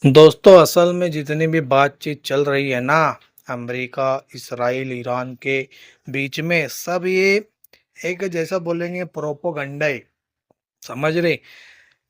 दोस्तों असल में जितनी भी बातचीत चल रही है ना, अमेरिका इसराइल ईरान के बीच में सब ये एक जैसा बोलेंगे प्रोपोगंडा है। समझ रहे?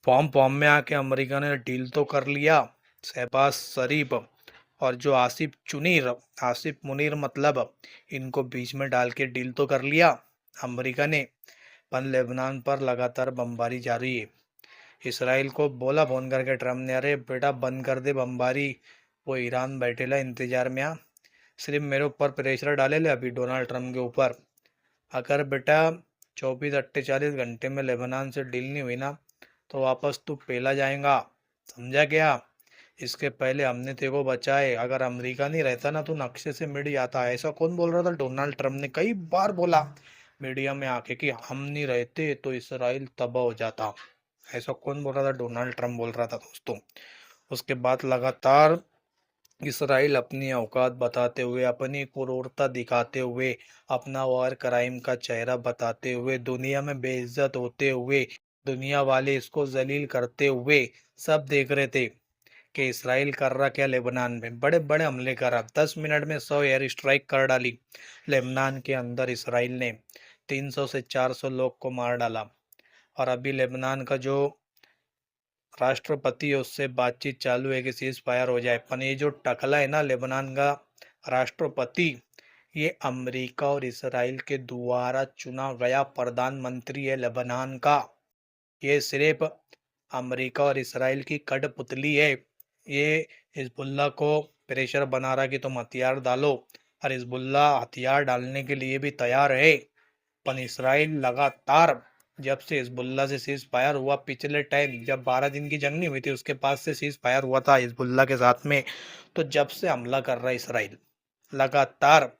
फॉर्म फॉर्म में आके अमेरिका ने डील तो कर लिया। शहबाज शरीफ और जो आसिफ मुनीर मतलब इनको बीच में डाल के डील तो कर लिया अमेरिका ने। पर लेबनान पर लगातार बमबारी जारी है। इसराइल को बोला फोन करके ट्रम्प ने, अरे बेटा बंद कर दे बमबारी। वो ईरान बैठेला इंतजार में आ, सिर्फ मेरे ऊपर प्रेशर डाले ले अभी डोनाल्ड ट्रम्प के ऊपर। अगर बेटा 24 48 घंटे में लेबनान से डील नहीं हुई ना, तो वापस तू पेला जाएगा। समझा क्या? इसके पहले हमने तेरे को बचाए। अगर अमेरिका नहीं रहता ना, तो नक्शे से मिट जाता। ऐसा कौन बोल रहा था? डोनाल्ड ट्रम्प ने कई बार बोला मीडिया में आके कि हम नहीं रहते तो इसराइल तबाह हो जाता। ऐसा कौन बोल रहा था? डोनाल्ड ट्रम्प बोल रहा था दोस्तों। उसके बाद लगातार इसराइल अपनी औकात बताते हुए, अपनी क्रूरता दिखाते हुए, अपना वार क्राइम का चेहरा बताते हुए, दुनिया में बेइज्जत होते हुए, दुनिया वाले इसको जलील करते हुए सब देख रहे थे कि इसराइल कर रहा क्या। लेबनान में बड़े बड़े हमले करा, 10 मिनट में 100 एयर स्ट्राइक कर डाली लेबनान के अंदर। इसराइल ने 300 से 400 लोग को मार डाला। और अभी लेबनान का जो राष्ट्रपति है उससे बातचीत चालू है कि सीज फायर हो जाए। पर ये जो टकला है ना लेबनान का राष्ट्रपति, ये अमेरिका और इसराइल के द्वारा चुना गया प्रधानमंत्री है लेबनान का। ये सिर्फ अमेरिका और इसराइल की कठपुतली है। ये हिजबुल्ला को प्रेशर बना रहा कि तुम हथियार डालो, और हिजबुल्ला हथियार डालने के लिए भी तैयार है। पर इसराइल लगातार, जब से हिजबुल्ला से सीज फायर हुआ पिछले टाइम, जब 12 दिन की जंग नहीं हुई थी उसके पास से सीज फायर हुआ था हिजबुल्ला के साथ में, तो जब से हमला कर रहा है इसराइल लगातार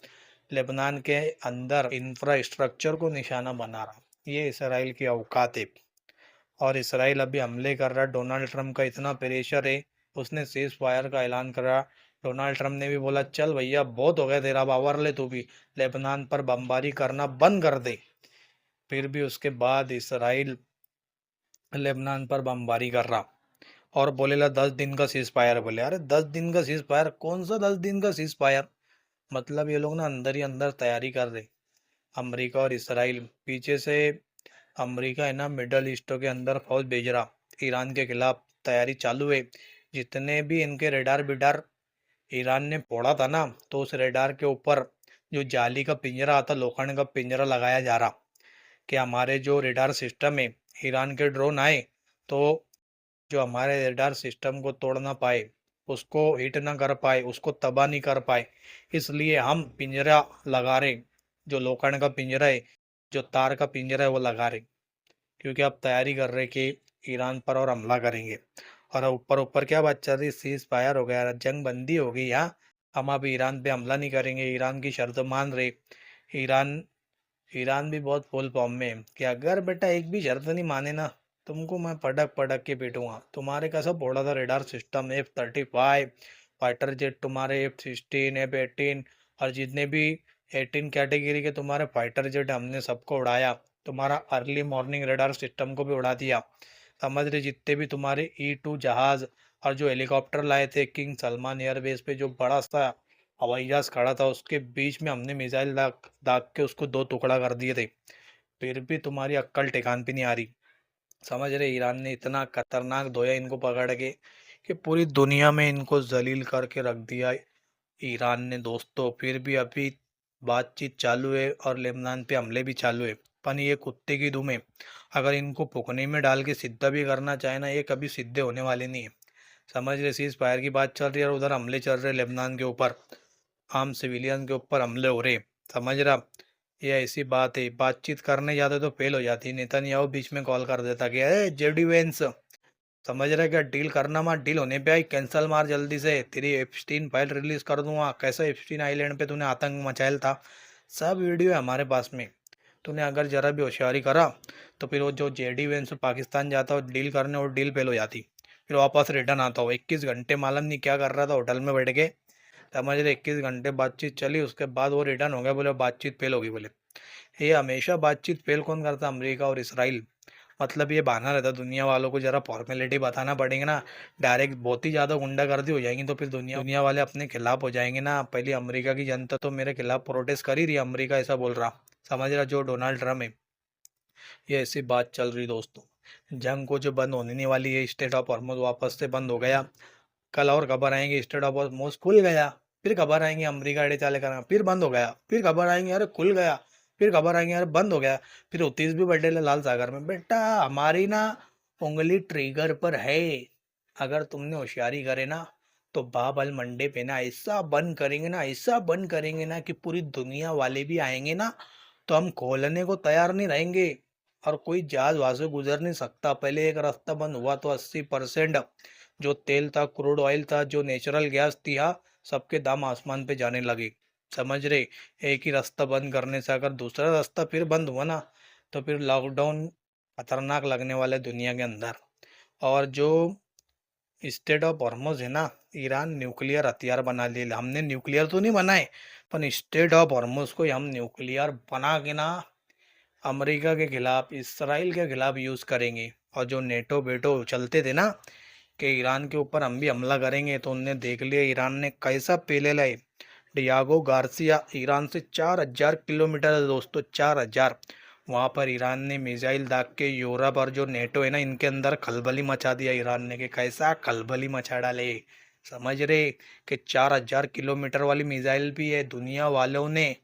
लेबनान के अंदर इंफ्रास्ट्रक्चर को निशाना बना रहा। ये इसराइल की औकात है। और इसराइल अभी हमले कर रहा है। डोनाल्ड ट्रम्प का इतना प्रेशर है, उसने सीज फायर का ऐलान करा। डोनाल्ड ट्रम्प ने भी बोला चल भैया बहुत हो गया तेरा, बावर ले तू भी, लेबनान पर बमबारी करना बंद कर दे। फिर भी उसके बाद इसराइल लेबनान पर बमबारी कर रहा और बोलेला 10 दिन का सीज फायर। बोले अरे 10 दिन का सीज फायर? कौन सा 10 दिन का सीज फायर? मतलब ये लोग ना अंदर ही अंदर तैयारी कर रहे। अमेरिका और इसराइल पीछे से। अमेरिका है ना मिडल ईस्टों के अंदर फौज भेज रहा ईरान के खिलाफ, तैयारी चालू है। जितने भी इनके रेडार बिडार ईरान ने फोड़ा था ना, तो उस रेडार के ऊपर जो जाली का पिंजरा आता, लोखंड का पिंजरा लगाया जा रहा कि हमारे जो रेडार सिस्टम है, ईरान के ड्रोन आए तो जो हमारे रेडार सिस्टम को तोड़ ना पाए, उसको हिट ना कर पाए, उसको तबाह नहीं कर पाए। इसलिए हम पिंजरा लगा रहे, जो लोखंड का पिंजरा है, जो तार का पिंजरा है वो लगा रहे। क्योंकि अब तैयारी कर रहे कि ईरान पर और हमला करेंगे। और ऊपर ऊपर क्या बात चल रही, सीज फायर हो गया, जंग बंदी हो गई। हाँ, हम अब ईरान पे हमला नहीं करेंगे, ईरान की शर्त मान रहे। ईरान ईरान भी बहुत फुल फॉर्म में है कि अगर बेटा एक भी शर्त नहीं माने ना, तुमको मैं पटक पटक के पीटूंगा। तुम्हारे कैसा फोड़ा था radar system, F-35 fighter jet, तुम्हारे F-16 F-18, और जितने भी 18 कैटेगरी के तुम्हारे फाइटर जेट हमने सबको उड़ाया। तुम्हारा अर्ली मॉर्निंग रेडार सिस्टम को भी उड़ा दिया। समझ रहे? जितने भी तुम्हारे E-2 जहाज और जो हेलीकॉप्टर लाए थे किंग सलमान एयरबेस पे, जो बड़ा सा हवाई जहाज खड़ा था उसके बीच में हमने मिसाइल दाग दाग के उसको दो टुकड़ा कर दिए थे। फिर भी तुम्हारी अक्कल ठिकान पे नहीं आ रही। समझ रहे? ईरान ने इतना खतरनाक धोया इनको पकड़ के कि पूरी दुनिया में इनको जलील करके रख दिया ईरान ने दोस्तों। फिर भी अभी बातचीत चालू है और लेबनान पे हमले भी चालू है। पर ये कुत्ते की दुम है। अगर इनको फुकने में डाल के सिद्धा भी करना चाहे ना, ये कभी सीधे होने वाले नहीं है। समझ रहे? सीज फायर की बात चल रही है और उधर हमले चल रहे लेबनान के ऊपर, आम सिविलियन के ऊपर हमले हो रहे। समझ रहा? ये ऐसी बात है, बातचीत करने जाते तो फेल हो जाती। नेतन्याहू बीच में कॉल कर देता कि अरे जेडी वेंस, समझ रहे क्या, डील करना मत, डील होने पे आई कैंसल मार जल्दी से, तेरी एप्स्टीन फाइल रिलीज कर दूंगा। कैसा एप्स्टीन आइलैंड पे तूने आतंक मचाया था, सब वीडियो है हमारे पास में। तूने अगर जरा भी होशियारी करा तो फिर वो जो जेडी वेंस पाकिस्तान जाता और डील करने, और डील फेल हो जाती। फिर वापस रिटर्न आता हो। 21 घंटे मालूम नहीं क्या कर रहा था होटल में बैठ के। समझ रहे? 21 घंटे बातचीत चली, उसके बाद वो रिटर्न हो गया, बोले बातचीत फेल होगी। बोले ये हमेशा बातचीत फेल कौन करता? अमेरिका और इसराइल। मतलब ये बहाना रहता दुनिया वालों को, जरा फॉर्मेलिटी बताना पड़ेगा ना। डायरेक्ट बहुत ही ज़्यादा गुंडागर्दी हो जाएंगी तो फिर दुनिया दुनिया वाले अपने खिलाफ हो जाएंगे ना। पहले अमेरिका की जनता तो मेरे खिलाफ प्रोटेस्ट कर ही रही है, अमेरिका ऐसा बोल रहा, समझ रहा, जो डोनाल्ड ट्रम्प है। ये ऐसी बात चल रही दोस्तों। जंग को जो बंद होने नहीं वाली है, स्टेट ऑफ हॉर्मुज वापस से बंद हो गया। कल और खबर आएंगे स्टेट ऑफ हॉर्मुज खुल गया, फिर खबर आएंगे अमेरिका एडे चाले करना, फिर बंद हो गया, फिर खबर आएंगे अरे खुल गया, फिर खबर आएंगे अरे बंद हो गया। फिर उतीस भी बर्थडे लाल सागर में। बेटा हमारी ना उंगली ट्रिगर पर है, अगर तुमने होशियारी करे ना तो बाबल मंडे पे ना ऐसा बंद करेंगे ना, ऐसा बंद करेंगे ना कि पूरी दुनिया वाले भी आएंगे ना तो हम खोलने को तैयार नहीं रहेंगे। और कोई जहाज वहां से गुजर नहीं सकता। पहले एक रास्ता बंद हुआ तो 80% जो तेल था, क्रूड ऑयल था, जो नेचुरल गैस थी, हाँ, सबके दाम आसमान पे जाने लगे। समझ रहे। एक ही रास्ता बंद करने से अगर दूसरा रास्ता फिर बंद हुआ ना तो फिर लॉकडाउन खतरनाक लगने वाले दुनिया के अंदर। और जो स्टेट ऑफ हॉर्मुज है ना, ईरान न्यूक्लियर हथियार बना लिए। हमने न्यूक्लियर तो नहीं बनाए, पर स्टेट ऑफ हॉर्मुज को हम न्यूक्लियर बना के ना अमेरिका के खिलाफ, इसराइल के खिलाफ यूज करेंगे। और जो नेटो बेटो चलते थे ना कि ईरान के ऊपर हम भी हमला करेंगे, तो उनने देख लिया ईरान ने कैसा पेले लाए। डियागो गार्सिया ईरान से 4,000 किलोमीटर है दोस्तों, 4,000। वहां पर ईरान ने मिसाइल दाग के यूरोप और जो नेटो है ना इनके अंदर खलबली मचा दिया ईरान ने, कि कैसा खलबली मचा डाले। समझ रहे कि 4,000 किलोमीटर वाली मिसाइल भी है। दुनिया वालों ने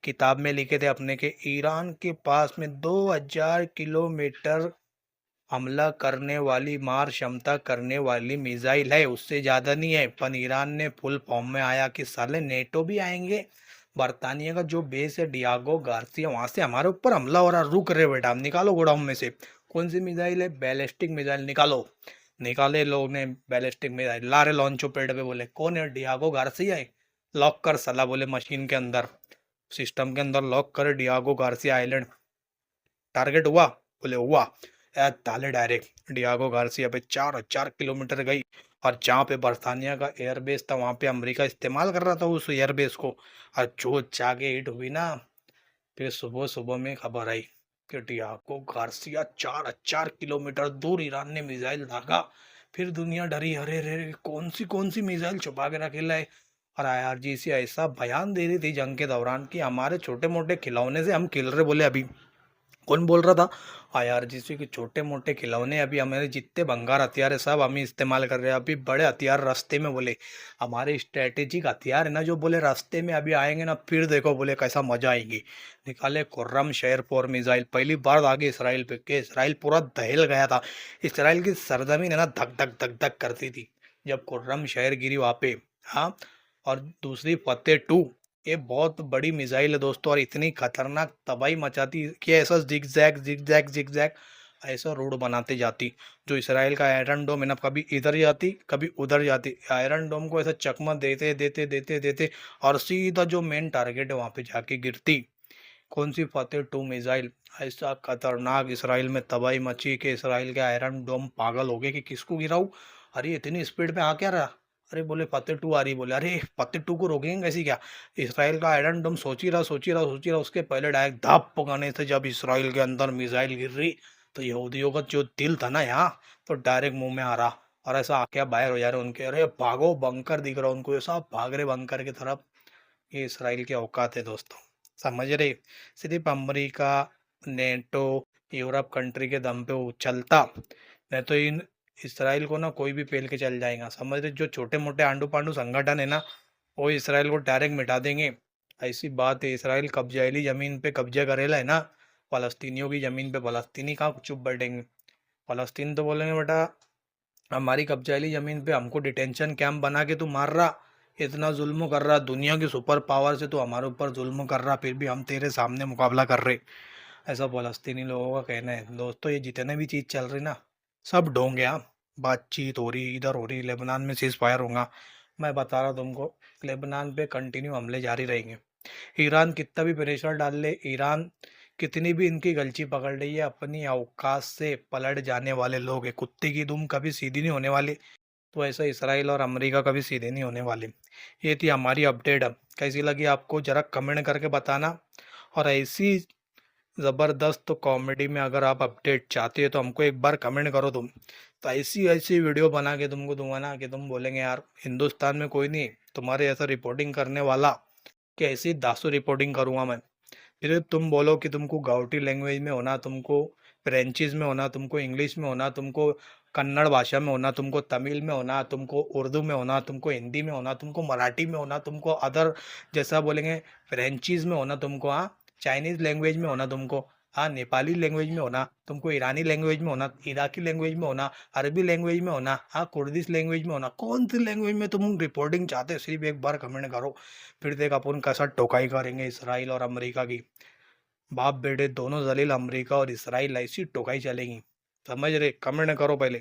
किताब में लिखे थे अपने के ईरान के पास में 2,000 किलोमीटर हमला करने वाली, मार क्षमता करने वाली मिसाइल है, उससे ज्यादा नहीं है। पर ईरान ने फुल फॉर्म में आया कि साले नेटो भी आएंगे, बरतानिया का जो बेस है डियागो गार्सिया वहां से हमारे ऊपर हमला हो रहा, रुक रहे बेटा, हम निकालो गोडाउन में से। कौन सी मिसाइल है? बैलिस्टिक मिसाइल निकालो। निकाले लोग ने बैलिस्टिक मिसाइल, लारे लॉन्चो पेड पे। बोले कौन है? डियागो गार्सिया है। लॉक कर सला, बोले मशीन के अंदर, सिस्टम के अंदर लॉक कर डियागो गार्सिया आइलैंड। टारगेट हुआ? बोले हुआ। ताले डायरेक्ट डियागो गार्सिया पे 4,000 किलोमीटर गई। और जहाँ पे बरतानिया का एयरबेस था वहां पे अमेरिका इस्तेमाल कर रहा था उस एयरबेस को। और जो जाके हिट हुई ना, फिर सुबह सुबह में खबर आई कि डियागो गार्सिया 4,000 किलोमीटर दूर ईरान ने मिसाइल दागा। फिर दुनिया डरी, अरे रे कौन सी मिसाइल छुपा के रखेला है। और IRGC ऐसा बयान दे रही थी जंग के दौरान कि हमारे छोटे मोटे खिलौने से हम खेल रहे। बोले अभी कौन बोल रहा था? IRGC के छोटे मोटे खिलौने, अभी हमारे जितने भंगार हथियार है सब हम ही इस्तेमाल कर रहे हैं। अभी बड़े हथियार रास्ते में, बोले हमारे स्ट्रेटेजिक हथियार है ना जो, बोले रास्ते में अभी आएंगे ना, फिर देखो बोले कैसा मजा आएगी। निकाले खुर्रम शेर 4 मिसाइल, पहली बार आगे इसराइल पे, के इसराइल पूरा दहल गया था। इसराइल की सरजमीन है ना धक धक धक धक करती थी जब खुर्रम शहर गिरी वहां पे। हाँ। और दूसरी फतेह 2, ये बहुत बड़ी मिसाइल है दोस्तों, और इतनी खतरनाक तबाही मचाती कि ऐसा जिगजैग जिगजैग जिगजैग ऐसा रोड बनाते जाती। जो इसराइल का आयरन डोम है ना, कभी इधर जाती कभी उधर जाती, आयरन डोम को ऐसा चकमा देते देते देते देते और सीधा जो मेन टारगेट है वहां पे जाके गिरती। कौन सी फतेह 2 मिसाइल। ऐसा खतरनाक इसराइल में तबाही मची कि इसराइल के आयरन डोम पागल हो गए कि किसको गिराऊं। अरे इतनी स्पीड में आ क्या रहा? अरे बोले फतेह 2 आ रही। बोले अरे फतेह 2 को रोकेंगे कैसी क्या? इसराइल का आयरन डोम सोच ही रहा सोच ही रहा सोच ही रहा, उसके पहले डायरेक्ट धाप पकाने थे। जब इसराइल के अंदर मिसाइल गिर रही तो यहूदियों का जो दिल था ना यहाँ, तो डायरेक्ट मुंह में आ रहा। और ऐसा आके बाहर हो जा रहे उनके, अरे भागो बंकर दिख रहा उनको, ऐसा भाग रहे बंकर की तरफ। ये इसराइल की औकात है दोस्तों, समझ रहे। सिर्फ अमेरिका, नेटो, यूरोप कंट्री के दम पे वो चलता, नहीं तो इन इसराइल को ना कोई भी पेल के चल जाएगा। समझ रहे। जो छोटे मोटे आंडू पांडू संगठन है ना, वो इसराइल को डायरेक्ट मिटा देंगे। ऐसी बात है। इसराइल कब्जाइली जमीन पे कब्जा करेला है ना, फलस्तीनियों की जमीन पे फलस्तीनी कहाँ चुप बैठेंगे। फलस्तीन तो बोलेंगे बेटा हमारी कब्जाइली जमीन पे हमको डिटेंशन कैंप बना के तू मार रहा, इतना जुल्म कर रहा, दुनिया की सुपर पावर से तू हमारे ऊपर जुल्म कर रहा, फिर भी हम तेरे सामने मुकाबला कर रहे। ऐसा फलस्तीनी लोगों का कहना है दोस्तों। ये जितने भी चीज़ चल रही ना, सब ढोंग है। हाँ, बातचीत हो रही, इधर हो रही, लेबनान में सीज फायर होगा। मैं बता रहा हूँ तुमको, लेबनान पे कंटिन्यू हमले जारी रहेंगे। ईरान कितना भी प्रेशर डाल ले, ईरान कितनी भी इनकी गलती पकड़ रही है, अपनी औकात से पलट जाने वाले लोग हैं। कुत्ते की दुम कभी सीधी नहीं होने वाली। तो ऐसा इसराइल और अमेरिका कभी सीधे नहीं होने वाले। ये थी हमारी अपडेट। अब कैसी लगी आपको जरा कमेंट करके बताना। और ऐसी ज़बरदस्त कॉमेडी में अगर आप अपडेट चाहते हो तो हमको एक बार कमेंट करो तुम। तो ऐसी ऐसी वीडियो बना के तुमको दूंगा ना कि तुम बोलेंगे यार हिंदुस्तान में कोई नहीं तुम्हारे ऐसा रिपोर्टिंग करने वाला, कि ऐसी दासू रिपोर्टिंग करूंगा मैं। फिर तुम बोलो कि तुमको गाउटी लैंग्वेज में होना, तुमको फ्रेंचीज में होना, तुमको इंग्लिश में होना, तुमको कन्नड़ भाषा में होना, तुमको तमिल में होना, तुमको उर्दू में होना, तुमको हिंदी में होना, तुमको मराठी में होना, तुमको अदर जैसा बोलेंगे फ्रेंचीज में होना, तुमको हाँ चाइनीज लैंग्वेज में होना, तुमको हाँ नेपाली लैंग्वेज में होना, तुमको ईरानी लैंग्वेज में होना, इराकी लैंग्वेज में होना, अरबी लैंग्वेज में होना, हाँ कुर्दिश लैंग्वेज में होना, कौन सी लैंग्वेज में तुम रिपोर्टिंग चाहते हो सिर्फ एक बार कमेंट करो। फिर देख अपन कैसा टोकाई करेंगे इसराइल और अमेरिका की। बाप बेटे दोनों जलील, अमेरिका और इसराइल ऐसी टोकाई चलेंगी। समझ रहे? कमेंट करो पहले।